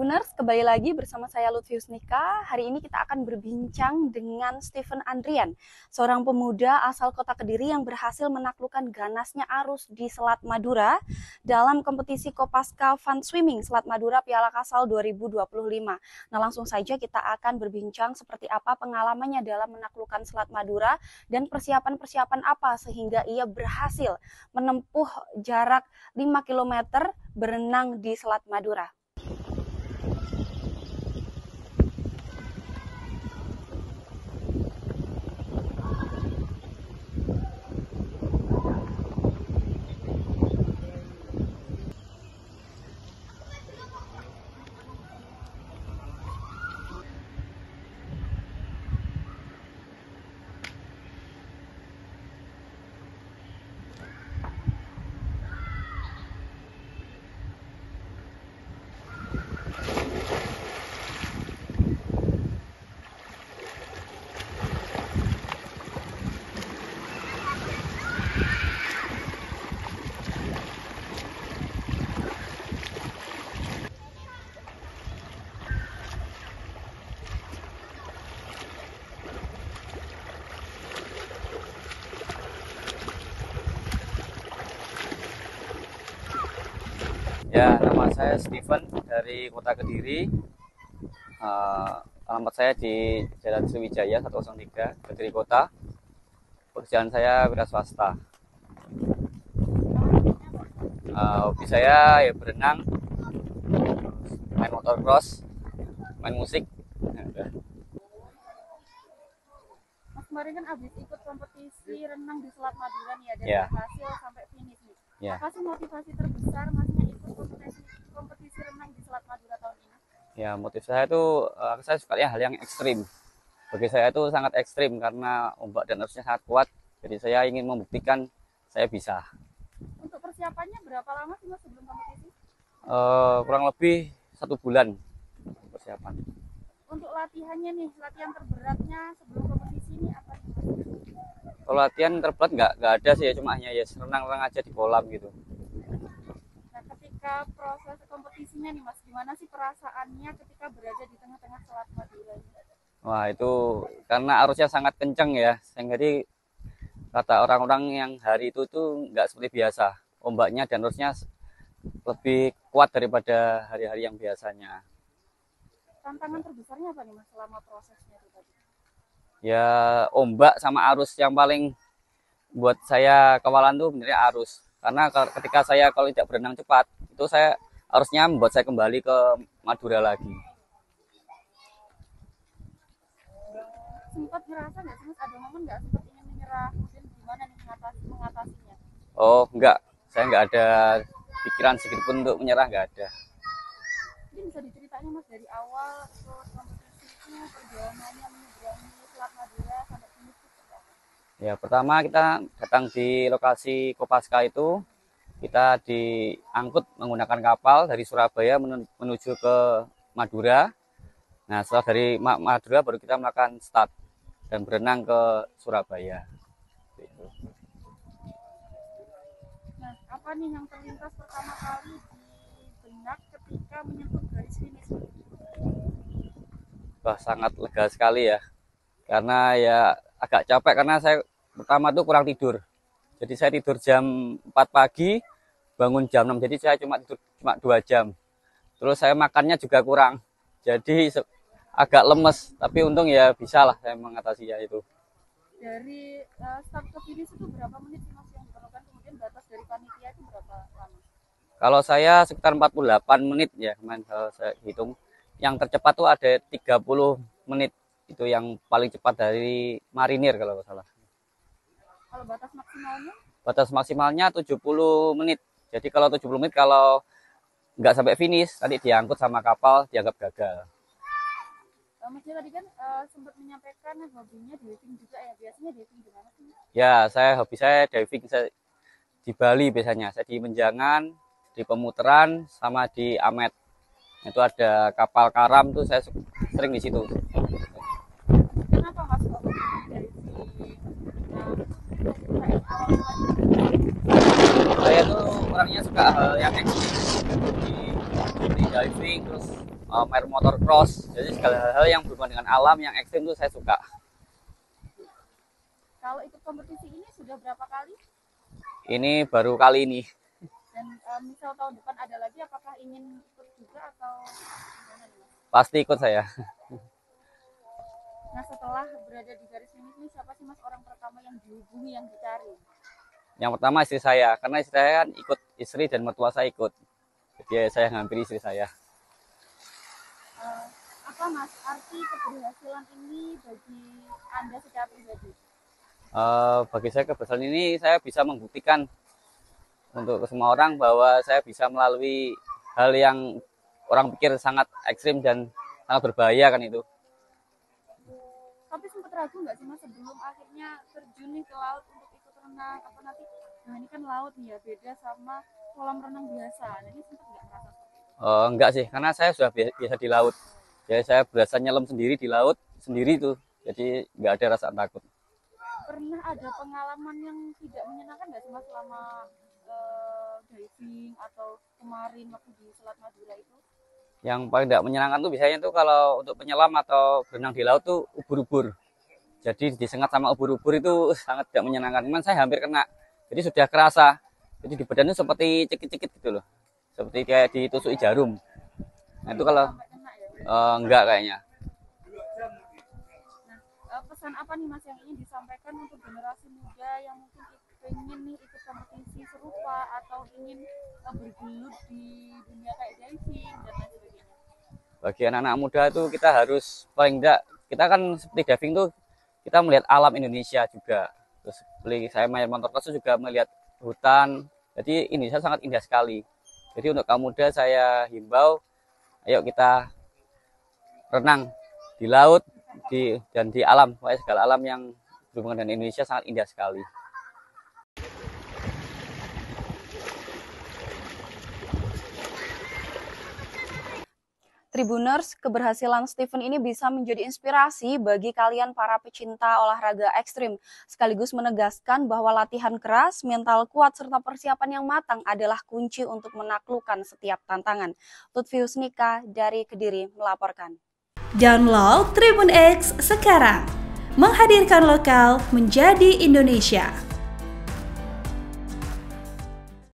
Tribuners, kembali lagi bersama saya Lutfi Husnika. Hari ini kita akan berbincang dengan Steven Andrian, seorang pemuda asal kota Kediri yang berhasil menaklukkan ganasnya arus di Selat Madura dalam kompetisi Kopaska Fun Swimming Selat Madura Piala Kasal 2025. Nah, langsung saja kita akan berbincang seperti apa pengalamannya dalam menaklukkan Selat Madura dan persiapan-persiapan apa sehingga ia berhasil menempuh jarak 5 km berenang di Selat Madura. Ya, nama saya Steven dari kota Kediri. Alamat saya di Jalan Sriwijaya 103, Kediri Kota. Pekerjaan saya wira swasta. Hobi saya ya berenang, main motocross, main musik. Mas kemarin kan habis ikut kompetisi renang di Selat Madura nih, dan Ya. berhasil sampai finish nih. Ya. Apa sih motivasi terbesar Masnya ikut kompetisi renang di Selat Madura tahun ini? Ya, motif saya itu saya sukanya hal yang ekstrim. Bagi saya itu sangat ekstrim karena ombak dan arusnya sangat kuat. Jadi saya ingin membuktikan saya bisa. Untuk persiapannya berapa lama sih Mas sebelum kompetisi? Kurang lebih 1 bulan persiapan. Untuk latihannya nih, latihan terberatnya sebelum kompetisi ini apa sih Mas? Kalau latihan terberat nggak ada sih ya, cuma hanya ya renang-renang aja di kolam gitu. Nah, ketika proses kompetisinya nih Mas, gimana sih perasaannya ketika berada di tengah-tengah Selat Madura ini? Wah, itu karena arusnya sangat kenceng ya, sehingga kata orang-orang yang hari itu tuh nggak seperti biasa. Ombaknya dan arusnya lebih kuat daripada hari-hari yang biasanya. Tantangan terbesarnya apa nih Mas selama prosesnya itu tadi? Ya, ombak sama arus yang paling buat saya kewalan tuh sebenarnya arus. Karena ketika saya kalau tidak berenang cepat, itu arusnya membuat saya kembali ke Madura lagi. Sempat ngerasa nggak sih Mas, ada momen nggak sempat ingin menyerah, kemudian gimana nih mengatasinya? Oh, enggak. Saya nggak ada pikiran sedikit pun untuk menyerah, nggak ada. Mungkin bisa diceritain Mas dari awal ikut kompetisi itu, perjalanannya menyeberangi Selat Madura sampai finish itu seperti apa? Ya, pertama kita datang di lokasi Kopaska itu, kita diangkut menggunakan kapal dari Surabaya menuju ke Madura. Nah, setelah dari Madura baru kita melakukan start dan berenang ke Surabaya. Nah, apa nih yang terlintas pertama kali di benak ketika menyentuh garis finish? Wah, sangat lega sekali ya. Karena ya agak capek karena saya pertama tuh kurang tidur. Jadi saya tidur jam 4 pagi, bangun jam 6. Jadi saya tidur cuma 2 jam. Terus saya makannya juga kurang. Jadi agak lemes, tapi untung ya bisa lah saya mengatasinya itu. Dari start ke finish itu berapa menit sih Mas yang diperlukan? Kemudian batas dari panitia itu berapa lama? Kalau saya sekitar 48 menit ya, kemarin kalau saya hitung. Yang tercepat tuh ada 30 menit. Itu yang paling cepat dari marinir kalau nggak salah. Kalau batas maksimalnya? Batas maksimalnya 70 menit. Jadi kalau 70 menit kalau nggak sampai finish, nanti diangkut sama kapal, dianggap gagal. Mas tadi kan sempat menyampaikan hobinya diving juga ya. Biasanya diving di mana sih? Ya, hobi saya diving di Bali biasanya. Saya di Menjangan, di Pemuteran, sama di Amet. Itu ada kapal karam tuh saya sering di situ. Kenapa Mas kok diving? Saya tuh orangnya suka hal yang ekstrim, seperti diving, terus main motor cross. Jadi segala hal yang berhubungan dengan alam yang ekstrim itu saya suka. Kalau ikut kompetisi ini sudah berapa kali? Ini baru kali ini. Dan misal tahun depan ada lagi, apakah ingin ikut juga atau gimana nih, Mas? Pasti ikut saya. Nah, setelah berada di garis finish ini, siapa sih Mas orang pertama yang dihubungi, yang dicari? Yang pertama istri saya, karena istri saya kan ikut, istri dan mertua saya ikut. Jadi saya ngampiri istri saya. Apa Mas arti keberhasilan ini bagi Anda secara pribadi? Bagi saya keberhasilan ini saya bisa membuktikan untuk semua orang bahwa saya bisa melalui hal yang orang pikir sangat ekstrim dan sangat berbahaya kan itu. Tapi sempat ragu nggak sih Mas sebelum akhirnya terjun nih ke laut untuk ikut renang? Apa nanti, nah ini kan laut nih ya, beda sama kolam renang biasa. Nah ini sempat nggak merasa seperti itu? Enggak sih, karena saya sudah biasa di laut. Jadi saya berasa nyelam sendiri di laut sendiri tuh. Jadi nggak ada rasa takut. Pernah ada pengalaman yang tidak menyenangkan nggak sih Mas selama diving atau kemarin waktu di Selat Madura itu? Yang paling tidak menyenangkan tuh biasanya tuh kalau untuk penyelam atau berenang di laut tuh ubur-ubur. Jadi disengat sama ubur-ubur itu sangat tidak menyenangkan. Cuman saya hampir kena. Jadi sudah kerasa. Jadi di badan itu seperti cekit-cekit gitu loh. Seperti kayak ditusuk jarum. Nah itu kalau enggak kayaknya. Nah, pesan apa nih Mas yang ingin disampaikan untuk generasi muda yang mungkin pengen nih ikut kompetisi serupa atau ingin bergelut di dunia kayak diving dan lain sebagainya? Bagi anak-anak muda itu kita harus paling enggak, kita kan seperti diving tuh kita melihat alam Indonesia juga. Terus saya main motor cross juga melihat hutan. Jadi Indonesia sangat indah sekali. Jadi untuk kaum muda saya himbau, ayo kita renang di laut dan di alam. Pokoknya segala alam yang berhubungan dengan Indonesia sangat indah sekali. Tribuners, keberhasilan Stephen ini bisa menjadi inspirasi bagi kalian para pecinta olahraga ekstrim, sekaligus menegaskan bahwa latihan keras, mental kuat, serta persiapan yang matang adalah kunci untuk menaklukkan setiap tantangan. Lutfius Nika dari Kediri melaporkan. Download Tribun X sekarang, menghadirkan lokal menjadi Indonesia.